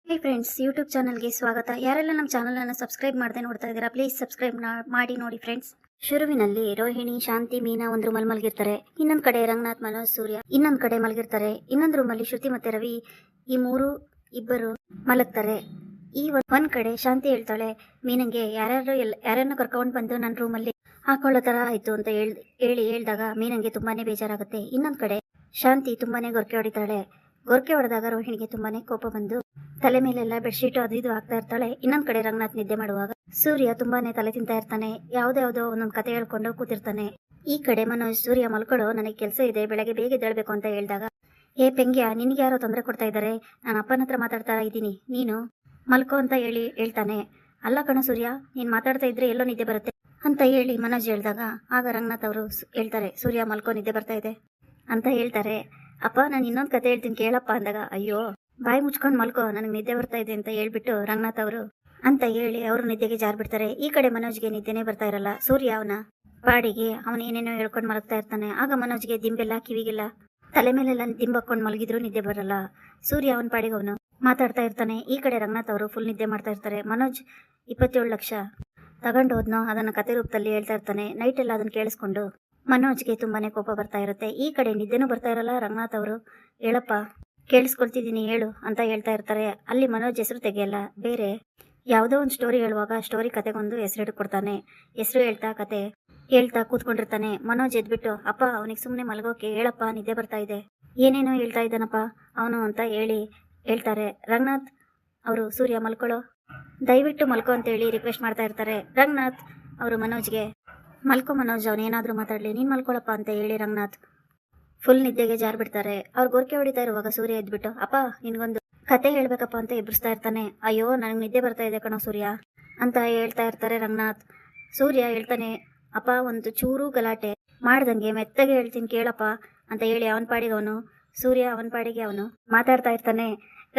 ಹೇ friends, YouTube ಚಾನಲ್ಗೆ ಸ್ವಾಗತ. ಯಾರೆಲ್ಲ ನಮ್ಮ ಚಾನಲನ್ನು ಸಬ್ಸ್ಕ್ರೈಬ್ ಮಾಡದೆ ನೋಡ್ತಾ ಇದ್ದೀರಾ, ಪ್ಲೀಸ್ ಸಬ್ಸ್ಕ್ರೈಬ್ ಮಾಡಿ ನೋಡಿ ಫ್ರೆಂಡ್ಸ್. ಶುರುವಿನಲ್ಲಿ ರೋಹಿಣಿ, ಶಾಂತಿ, ಮೀನಾ ಒಂದು ರೂಮಲ್ಲಿ ಮಲಗಿರ್ತಾರೆ. ಇನ್ನೊಂದು ಕಡೆ ರಂಗನಾಥ್, ಮನೋಜ್, ಸೂರ್ಯ ಇನ್ನೊಂದು ಕಡೆ ಮಲಗಿರ್ತಾರೆ. ಇನ್ನೊಂದು ರೂಮಲ್ಲಿ ಶ್ರುತಿ ಮತ್ತೆ ರವಿ ಇಬ್ಬರು ಮಲಗ್ತಾರೆ. ಒಂದ್ ಕಡೆ ಶಾಂತಿ ಹೇಳ್ತಾಳೆ, ಮೀನಂಗೆ ಯಾರನ್ನು ಕರ್ಕೊಂಡು ಬಂದು ನನ್ನ ರೂಮಲ್ಲಿ ಹಾಕೊಳ್ಳೋ ತರ ಆಯ್ತು ಅಂತ ಹೇಳಿದಾಗ ಮೀನಂಗೆ ತುಂಬಾನೇ ಬೇಜಾರಾಗುತ್ತೆ. ಇನ್ನೊಂದ್ ಕಡೆ ಶಾಂತಿ ತುಂಬಾನೇ ಗೊರಕೆ ಹೊಡಿತಾಳೆ. ಗೊರಕೆ ಹೊಡೆದಾಗ ರೋಹಿಣಿಗೆ ತುಂಬಾನೇ ಕೋಪ ಬಂದು ತಲೆ ಮೇಲೆಲ್ಲ ಬೆಡ್ಶೀಟ್ ಅದು ಇದು ಹಾಕ್ತಾ ಇರ್ತಾಳೆ. ಇನ್ನೊಂದ್ ಕಡೆ ರಂಗನಾಥ್ ನಿದ್ದೆ ಮಾಡುವಾಗ ಸೂರ್ಯ ತುಂಬಾನೇ ತಲೆ ತಿಂತಾ ಇರ್ತಾನೆ. ಯಾವ್ದಾವ್ದೋ ಒಂದೊಂದು ಕತೆ ಹೇಳ್ಕೊಂಡು ಕೂತಿರ್ತಾನೆ. ಈ ಕಡೆ ಮನೋಜ್, ಸೂರ್ಯ ಮಲ್ಕೊಳ್ಳೋ, ನನಗೆ ಕೆಲಸ ಇದೆ, ಬೆಳಗ್ಗೆ ಬೇಗ ಎದ್ದೇಳ್ಬೇಕು ಅಂತ ಹೇಳಿದಾಗ, ಏ ಪೆಂಗ್ಯ, ನಿನ್ಗೆ ಯಾರೋ ತೊಂದರೆ ಕೊಡ್ತಾ ಇದ್ದಾರೆ, ನಾನು ಅಪ್ಪನ ಹತ್ರ ಮಾತಾಡ್ತಾ ಇದ್ದೀನಿ, ನೀನು ಮಲ್ಕೋ ಅಂತ ಹೇಳ್ತಾನೆ. ಅಲ್ಲ ಕಣ ಸೂರ್ಯ, ನೀನ್ ಮಾತಾಡ್ತಾ ಇದ್ರೆ ಎಲ್ಲೋ ನಿದ್ದೆ ಬರುತ್ತೆ ಅಂತ ಹೇಳಿ ಮನೋಜ್ ಹೇಳಿದಾಗ, ಆಗ ರಂಗನಾಥ್ ಅವರು ಹೇಳ್ತಾರೆ, ಸೂರ್ಯ ಮಲ್ಕೋ, ನಿದ್ದೆ ಬರ್ತಾ ಇದೆ ಅಂತ ಹೇಳ್ತಾರೆ. ಅಪ್ಪ, ನಾನು ಇನ್ನೊಂದು ಕತೆ ಹೇಳ್ತೀನಿ ಕೇಳಪ್ಪ ಅಂದಾಗ, ಅಯ್ಯೋ ಬಾಯಿ ಮುಚ್ಕೊಂಡು ಮಲ್ಕೋ, ನನಗೆ ನಿದ್ದೆ ಬರ್ತಾ ಇದೆ ಅಂತ ಹೇಳ್ಬಿಟ್ಟು ರಂಗನಾಥ್ ಅವರು ಅಂತ ಹೇಳಿ ಅವರು ನಿದ್ದೆಗೆ ಜಾರ್ಬಿಡ್ತಾರೆ. ಈ ಕಡೆ ಮನೋಜ್ಗೆ ನಿದ್ದೆನೇ ಬರ್ತಾ ಇರಲ್ಲ. ಸೂರ್ಯ ಅವನ ಪಾಡಿಗೆ ಅವನೇನೇನೋ ಹೇಳ್ಕೊಂಡು ಮಲಗ್ತಾ ಇರ್ತಾನೆ. ಆಗ ಮನೋಜ್ಗೆ ದಿಂಬೆಲ್ಲ ಕಿವಿಗೆಲ್ಲ ತಲೆ ಮೇಲೆಲ್ಲ ದಿಂಬಕ್ಕೊಂಡು ಮಲಗಿದ್ರು ನಿದ್ದೆ ಬರಲ್ಲ. ಸೂರ್ಯ ಅವನ ಪಾಡಿಗೆ ಅವನು ಮಾತಾಡ್ತಾ ಇರ್ತಾನೆ. ಈ ಕಡೆ ರಂಗನಾಥ್ ಅವರು ಫುಲ್ ನಿದ್ದೆ ಮಾಡ್ತಾ ಇರ್ತಾರೆ. ಮನೋಜ್ 27 ಲಕ್ಷ ತಗೊಂಡು ಹೋದ್ನೋ ಅದನ್ನ ಕತೆ ರೂಪದಲ್ಲಿ ಹೇಳ್ತಾ ಇರ್ತಾನೆ. ನೈಟ್ ಎಲ್ಲ ಅದನ್ನ ಕೇಳಿಸ್ಕೊಂಡು ಮನೋಜ್ಗೆ ತುಂಬಾನೇ ಕೋಪ ಬರ್ತಾ ಇರುತ್ತೆ. ಈ ಕಡೆ ನಿದ್ದೆನೂ ಬರ್ತಾ ಇರಲ್ಲ. ರಂಗನಾಥ್ ಅವರು, ಹೇಳಪ್ಪ, ಕೇಳಿಸ್ಕೊಳ್ತಿದ್ದೀನಿ ಹೇಳು ಅಂತ ಹೇಳ್ತಾ ಇರ್ತಾರೆ. ಅಲ್ಲಿ ಮನೋಜ್ ಹೆಸರು ತೆಗೆಯಲ್ಲ, ಬೇರೆ ಯಾವುದೋ ಒಂದು ಸ್ಟೋರಿ ಹೇಳುವಾಗ ಸ್ಟೋರಿ ಕತೆಗೊಂದು ಹೆಸರು ಕೊಡ್ತಾನೆ. ಹೆಸರು ಹೇಳ್ತಾ ಕೂತ್ಕೊಂಡಿರ್ತಾನೆ. ಮನೋಜ್ ಎದ್ಬಿಟ್ಟು, ಅಪ್ಪ, ಅವನಿಗೆ ಸುಮ್ಮನೆ ಮಲಗೋಕೆ ಹೇಳಪ್ಪ, ನಿದ್ದೆ ಬರ್ತಾ ಇದೆ, ಏನೇನೋ ಹೇಳ್ತಾ ಇದ್ದಾನಪ್ಪ ಅವನು ಅಂತ ಹೇಳ್ತಾರೆ. ರಂಗನಾಥ್ ಅವರು, ಸೂರ್ಯ ಮಲ್ಕೊಳ್ಳೋ, ದಯವಿಟ್ಟು ಮಲ್ಕೋ ಅಂತ ಹೇಳಿ ರಿಕ್ವೆಸ್ಟ್ ಮಾಡ್ತಾ ಇರ್ತಾರೆ. ರಂಗನಾಥ್ ಅವರು ಮನೋಜ್ಗೆ, ಮಲ್ಕೋ ಮನೋಜ್, ಅವನೇನಾದ್ರೂ ಮಾತಾಡ್ಲಿ, ನೀನ್ ಮಲ್ಕೊಳಪ್ಪ ಅಂತ ಹೇಳಿ ರಂಗನಾಥ್ ಫುಲ್ ನಿದ್ದೆಗೆ ಜಾರ್ಬಿಡ್ತಾರೆ. ಅವ್ರು ಗೊರಕೆ ಹೊಡಿತಾ ಇರುವಾಗ ಸೂರ್ಯ ಎದ್ಬಿಟ್ಟು, ಅಪ್ಪ, ನಿನ್ಗೊಂದು ಕತೆ ಹೇಳ್ಬೇಕಪ್ಪ ಅಂತ ಎಬ್ಬಿಸ್ತಾ ಇರ್ತಾನೆ. ಅಯ್ಯೋ, ನನಗೆ ನಿದ್ದೆ ಬರ್ತಾ ಇದೆ ಕಣೋ ಸೂರ್ಯ ಅಂತ ಹೇಳ್ತಾ ಇರ್ತಾರೆ ರಂಗನಾಥ್. ಸೂರ್ಯ ಹೇಳ್ತಾನೆ, ಅಪ್ಪ, ಒಂದು ಚೂರು ಗಲಾಟೆ ಮಾಡ್ದಂಗೆ ಮೆತ್ತಗೆ ಹೇಳ್ತೀನಿ ಕೇಳಪ್ಪ ಅಂತ ಹೇಳಿ ಅವನ ಪಾಡಿಗೆ ಅವನು ಸೂರ್ಯ ಅವನ ಪಾಡಿಗೆ ಅವನು ಮಾತಾಡ್ತಾ ಇರ್ತಾನೆ.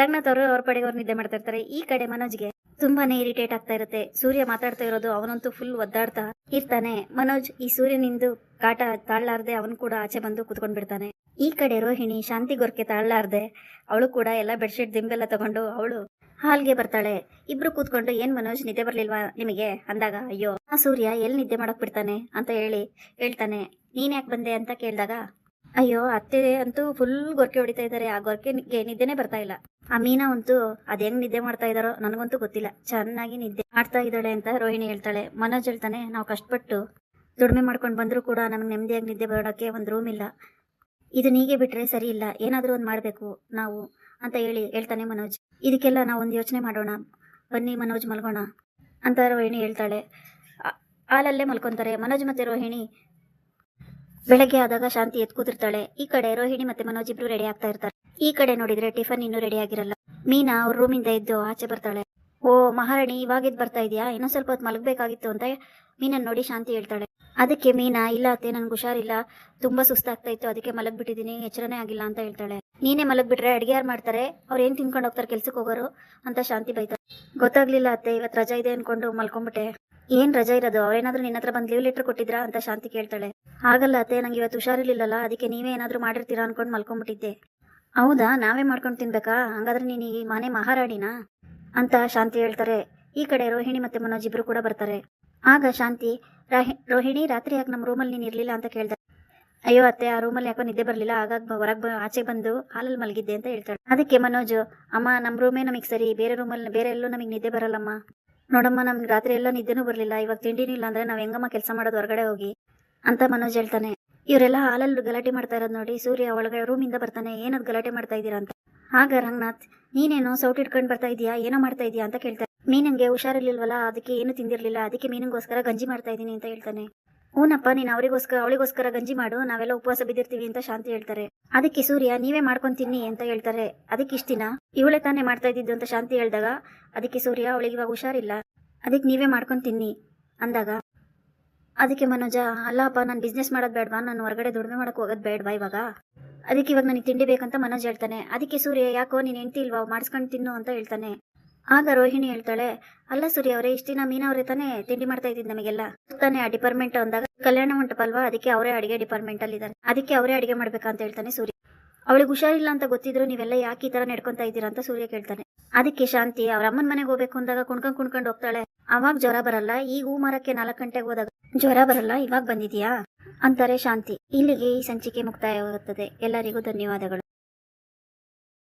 ರಂಗನಾಥ್ ಅವರು ಅವ್ರ ಪಾಡಿಗೆ ಅವ್ರು ನಿದ್ದೆ ಮಾಡ್ತಾ ಇರ್ತಾರೆ. ಈ ಕಡೆ ಮನೋಜ್ಗೆ ತುಂಬಾನೇ ಇರಿಟೇಟ್ ಆಗ್ತಾ ಇರುತ್ತೆ. ಸೂರ್ಯ ಮಾತಾಡ್ತಾ ಇರೋದು, ಅವನಂತೂ ಫುಲ್ ಒದ್ದಾಡ್ತಾ ಇರ್ತಾನೆ. ಮನೋಜ್ ಈ ಸೂರ್ಯನಿಂದು ಕಾಟ ತಾಳ್ಲಾರ್ದೆ ಅವನು ಕೂಡ ಆಚೆ ಬಂದು ಕುತ್ಕೊಂಡ್ ಬಿಡ್ತಾನೆ. ಈ ಕಡೆ ರೋಹಿಣಿ ಶಾಂತಿ ಗೊರಕೆ ತಾಳ್ಲಾರ್ದೆ ಅವಳು ಕೂಡ ಎಲ್ಲ ಬೆಡ್ಶೀಟ್ ದಿಂಬೆಲ್ಲ ತಗೊಂಡು ಅವಳು ಹಾಲ್ಗೆ ಬರ್ತಾಳೆ. ಇಬ್ರು ಕೂತ್ಕೊಂಡು, ಏನ್ ಮನೋಜ್, ನಿದ್ದೆ ಬರ್ಲಿಲ್ವಾ ನಿಮಗೆ ಅಂದಾಗ, ಅಯ್ಯೋ, ಆ ಸೂರ್ಯ ಎಲ್ಲಿ ನಿದ್ದೆ ಮಾಡಕ್ ಬಿಡ್ತಾನೆ ಅಂತ ಹೇಳ್ತಾನೆ. ನೀನ್ ಯಾಕೆ ಬಂದೆ ಅಂತ ಕೇಳಿದಾಗ, ಅಯ್ಯೋ ಅತ್ತೆ ಅಂತೂ ಫುಲ್ ಗೊರಕೆ ಹೊಡಿತಾ ಇದ್ದಾರೆ, ಆ ಗೊರಕೆಗೆ ನಿದ್ದೆನೇ ಬರ್ತಾ ಇಲ್ಲ. ಆ ಮೀನಾ ಅಂತೂ ಅದ್ ಹೆಂಗ್ ನಿದ್ದೆ ಮಾಡ್ತಾ ಇದಾರೋ ನನಗಂತೂ ಗೊತ್ತಿಲ್ಲ, ಚೆನ್ನಾಗಿ ನಿದ್ದೆ ಮಾಡ್ತಾ ಇದ್ದಾಳೆ ಅಂತ ರೋಹಿಣಿ ಹೇಳ್ತಾಳೆ. ಮನೋಜ್ ಹೇಳ್ತಾನೆ, ನಾವು ಕಷ್ಟಪಟ್ಟು ದುಡಿಮೆ ಮಾಡ್ಕೊಂಡು ಬಂದ್ರು ಕೂಡ ನಮ್ಗೆ ನೆಮ್ಮದಿಯಾಗಿ ನಿದ್ದೆ ಬರೋಡಕ್ಕೆ ಒಂದು ರೂಮ್ ಇಲ್ಲ, ಇದು ನೀಗೆ ಬಿಟ್ರೆ ಸರಿ ಇಲ್ಲ, ಏನಾದ್ರೂ ಒಂದು ಮಾಡ್ಬೇಕು ನಾವು ಅಂತ ಹೇಳ್ತಾನೆ ಮನೋಜ್. ಇದಕ್ಕೆಲ್ಲ ನಾವು ಒಂದು ಯೋಚನೆ ಮಾಡೋಣ, ಬನ್ನಿ ಮನೋಜ್ ಮಲ್ಗೋಣ ಅಂತ ರೋಹಿಣಿ ಹೇಳ್ತಾಳೆ. ಹಾಲಲ್ಲೇ ಮಲ್ಕೊಂತಾರೆ ಮನೋಜ್ ಮತ್ತೆ ರೋಹಿಣಿ. ಬೆಳಗ್ಗೆ ಆದಾಗ ಶಾಂತಿ ಎದ್ದು ಕೂತಿರ್ತಾಳೆ. ಈ ಕಡೆ ರೋಹಿಣಿ ಮತ್ತೆ ಮನೋಜ್ ಇಬ್ರು ರೆಡಿ ಆಗ್ತಾ ಇರ್ತಾರೆ. ಈ ಕಡೆ ನೋಡಿದ್ರೆ ಟಿಫನ್ ಇನ್ನೂ ರೆಡಿ ಆಗಿರಲ್ಲ. ಮೀನಾ ಅವ್ರ ರೂಮಿಂದ ಎದ್ದು ಆಚೆ ಬರ್ತಾಳೆ. ಓ ಮಹಾರಾಣಿ, ಇವಾಗಿದ್ ಬರ್ತಾ ಇದೆಯಾ, ಇನ್ನೊಂದ್ ಸ್ವಲ್ಪ ಹೊತ್ತು ಮಲಗಬೇಕಾಗಿತ್ತು ಅಂತ ಮೀನನ್ ನೋಡಿ ಶಾಂತಿ ಹೇಳ್ತಾಳೆ. ಅದಕ್ಕೆ ಮೀನಾ, ಇಲ್ಲ ಅತ್ತೆ, ನನ್ಗೆ ಹುಷಾರಿಲ್ಲ, ತುಂಬಾ ಸುಸ್ತಾಗ್ತಾ ಇತ್ತು, ಅದಕ್ಕೆ ಮಲಗ್ಬಿಟ್ಟಿದ್ದೀನಿ, ಎಚ್ಚರನೇ ಆಗಿಲ್ಲ ಅಂತ ಹೇಳ್ತಾಳೆ. ನೀನೇ ಮಲಗ್ಬಿಟ್ರೆ ಅಡಿಗೆ ಯಾರು ಮಾಡ್ತಾರೆ, ಅವ್ರು ಏನ್ ತಿನ್ಕೊಂಡು ಹೋಗ್ತಾರೆ ಕೆಲ್ಸಕ್ಕೆ ಹೋಗೋರು ಅಂತ ಶಾಂತಿ ಬೈತಾರೆ. ಗೊತ್ತಾಗ್ಲಿಲ್ಲ ಅತ್ತೆ, ಇವತ್ತು ರಜಾ ಇದೆ ಅನ್ಕೊಂಡು ಮಲ್ಕೊಂಡ್ಬಿಟ್ಟೆ. ಏನ್ ರಜಾ ಇರೋದು, ಅವ್ರೇನಾದ್ರೂ ನಿನ್ನ ಹತ್ರ ಬಂದು ಲೀವ್ ಲೆಟರ್ ಕೊಟ್ಟಿದ್ರಾ ಅಂತ ಶಾಂತಿ ಕೇಳ್ತಾಳೆ. ಹಾಗಲ್ಲ ಅತ್ತೆ, ನಂಗೆ ಇವತ್ತು ಹುಷಾರಿರ್ಲಿಲ್ಲಲ್ಲ, ಅದಕ್ಕೆ ನೀವೇ ಏನಾದ್ರೂ ಮಾಡಿರ್ತೀರಾ ಅನ್ಕೊಂಡು ಮಲ್ಕೊಂಡ್ಬಿಟ್ಟಿದ್ದೆ. ಹೌದಾ, ನಾವೇ ಮಾಡ್ಕೊಂಡು ತಿನ್ಬೇಕಾ, ಹಂಗಾದ್ರೆ ನೀನು ಈ ಮನೆ ಮಹಾರಾಣಿನಾ ಅಂತ ಶಾಂತಿ ಹೇಳ್ತಾರೆ. ಈ ಕಡೆ ರೋಹಿಣಿ ಮತ್ತೆ ಮನೋಜ್ ಇಬ್ರು ಕೂಡ ಬರ್ತಾರೆ. ಆಗ ಶಾಂತಿ, ರೋಹಿಣಿ, ರಾತ್ರಿ ಯಾಕೆ ನಮ್ಮ ರೂಮಲ್ಲಿ ನೀನು ಇರ್ಲಿಲ್ಲ ಅಂತ ಕೇಳ್ತಾರೆ. ಅಯ್ಯೋ ಅತ್ತೆ, ಆ ರೂಮಲ್ಲಿ ಯಾಕೋ ನಿದ್ದೆ ಬರಲಿಲ್ಲ, ಹೊರಗೆ ಆಚೆ ಬಂದು ಹಾಲಲ್ಲಿ ಮಲಗಿದ್ದೆ ಅಂತ ಹೇಳ್ತಾಳೆ. ಅದಕ್ಕೆ ಮನೋಜ್, ಅಮ್ಮ, ನಮ್ಮ ರೂಮೇ ನಮಗೆ ಸರಿ, ಬೇರೆ ರೂಮಲ್ಲಿ ಬೇರೆ ಎಲ್ಲೂ ನಮಗೆ ನಿದ್ದೆ ಬರಲ್ಲಮ್ಮ. ನೋಡಮ್ಮ, ನಮ್ಗೆ ರಾತ್ರಿ ಎಲ್ಲ ನಿದ್ದೆನೂ ಬರಲಿಲ್ಲ, ಇವಾಗ ತಿಂಡಿನೂ ಇಲ್ಲ ಅಂದ್ರೆ ನಾವು ಹೆಂಗಮ್ಮ ಕೆಲಸ ಮಾಡೋದು ಹೊರಗಡೆ ಹೋಗಿ ಅಂತ ಮನೋಜ್ ಹೇಳ್ತಾನೆ. ಇವರೆಲ್ಲ ಹಾಲಲ್ಲಿ ಗಲಾಟೆ ಮಾಡ್ತಾ ಇರೋದು ನೋಡಿ ಸೂರ್ಯ ಒಳಗಡೆ ರೂಮಿಂದ ಬರ್ತಾನೆ. ಏನದು ಗಲಾಟೆ ಮಾಡ್ತಾ ಇದ್ದೀರಾ ಅಂತ. ಆಗ ರಂಗನಾಥ್, ನೀನೇನೋ ಸೌಟ್ ಇಟ್ಕೊಂಡು ಬರ್ತಾ ಇದೀಯಾ, ಏನೋ ಮಾಡ್ತಾ ಇದೀಯಾ ಅಂತ ಕೇಳ್ತಾನೆ. ಮೀನಂಗೆ ಹುಷಾರಿರ್ಲಿಲ್ವಲ್ಲ, ಅದಕ್ಕೆ ಏನು ತಿಂದಿರ್ಲಿಲ್ಲ, ಅದಕ್ಕೆ ಮೀನಿಗೋಸ್ಕರ ಗಂಜಿ ಮಾಡ್ತಾ ಇದ್ದೀನಿ ಅಂತ ಹೇಳ್ತಾನೆ. ಹೂನಪ್ಪ, ನೀನು ಅವಳಿಗೋಸ್ಕರ ಗಂಜಿ ಮಾಡು, ನಾವೆಲ್ಲ ಉಪವಾಸ ಬಿದ್ದಿರ್ತೀವಿ ಅಂತ ಶಾಂತಿ ಹೇಳ್ತಾರೆ. ಅದಕ್ಕೆ ಸೂರ್ಯ, ನೀವೇ ಮಾಡ್ಕೊಂಡು ತಿನ್ನಿ ಅಂತ ಹೇಳ್ತಾರೆ. ಅದಕ್ಕೆ ಇಷ್ಟ ದಿನ ಇವಳೆ ತಾನೇ ಮಾಡ್ತಾ ಇದ್ದಿದ್ದು ಅಂತ ಶಾಂತಿ ಹೇಳಿದಾಗ, ಅದಕ್ಕೆ ಸೂರ್ಯ, ಅವಳಿಗೆ ಇವಾಗ ಹುಷಾರಿಲ್ಲ, ಅದಕ್ಕೆ ನೀವೇ ಮಾಡ್ಕೊಂಡು ತಿನ್ನಿ ಅಂದಾಗ, ಅದಕ್ಕೆ ಮನೋಜ, ಅಲ್ಲಪ್ಪ, ನಾನು ಬಿಸ್ನೆಸ್ ಮಾಡೋದು ಬೇಡವಾ, ನಾನು ಹೊರಗಡೆ ದುಡಿಮೆ ಮಾಡಕ್ಕೆ ಹೋಗೋದು ಬೇಡವಾ ಇವಾಗ, ಅದಕ್ಕೆ ಇವಾಗ ನನಗೆ ತಿಂಡಿ ಬೇಕಂತ ಮನೋಜ್ ಹೇಳ್ತಾನೆ. ಅದಕ್ಕೆ ಸೂರ್ಯ, ಯಾಕೋ ನೀನು ಹೆಂಡ್ತಿ ಇಲ್ವಾ, ಮಾಡಿಸ್ಕೊಂಡು ತಿನ್ನು ಅಂತ ಹೇಳ್ತಾನೆ. ಆಗ ರೋಹಿಣಿ ಹೇಳ್ತಾಳೆ, ಅಲ್ಲ ಸೂರ್ಯ ಅವರೇ, ಇಷ್ಟ ದಿನ ಮೀನಾ ಅವರೇ ತಾನೇ ತಿಂಡಿ ಮಾಡ್ತಾ ಇದ್ದಿದ್ದು ನಮಗೆಲ್ಲ ತಾನೇ ಆ ಡಿಪಾರ್ಟ್ಮೆಂಟ್ ಅಂದಾಗ, ಕಲ್ಯಾಣ ಮಂಟಪ ಅಲ್ವಾ, ಅದಕ್ಕೆ ಅವರೇ ಅಡಿಗೆ ಡಿಪಾರ್ಟ್ಮೆಂಟ್ ಅಲ್ಲಿ ಇದ್ದಾರೆ, ಅದಕ್ಕೆ ಅವರೇ ಅಡಿಗೆ ಮಾಡ್ಬೇಕಂತ ಹೇಳ್ತಾನೆ ಸೂರ್ಯ. ಅವಳಿಗೆ ಹುಷಾರಿಲ್ಲ ಅಂತ ಗೊತ್ತಿದ್ರು ನೀವೆಲ್ಲ ಯಾಕೆ ಈ ತರ ನಡ್ಕೊಂತಾ ಇದ್ದೀರಾ ಅಂತ ಸೂರ್ಯ ಕೇಳ್ತಾನೆ. ಅದಕ್ಕೆ ಶಾಂತಿ ಅವ್ರ ಅಮ್ಮನ ಮನೆಗೆ ಹೋಗ್ಬೇಕು ಅಂದಾಗ ಕುಣ್ಕೊಂಡು ಹೋಗ್ತಾಳೆ. ಅವಾಗ ಜ್ವರ ಬರಲ್ಲ, ಈಗ ಹೂ ಮಾರಕ್ಕೆ 4 ಗಂಟೆಗೆ ಹೋದಾಗ ಜ್ವರ ಬರಲ್ಲ, ಇವಾಗ ಬಂದಿದ್ಯಾ ಅಂತಾರೆ ಶಾಂತಿ. ಇಲ್ಲಿಗೆ ಈ ಸಂಚಿಕೆ ಮುಕ್ತಾಯವಾಗುತ್ತದೆ. ಎಲ್ಲರಿಗೂ ಧನ್ಯವಾದಗಳು.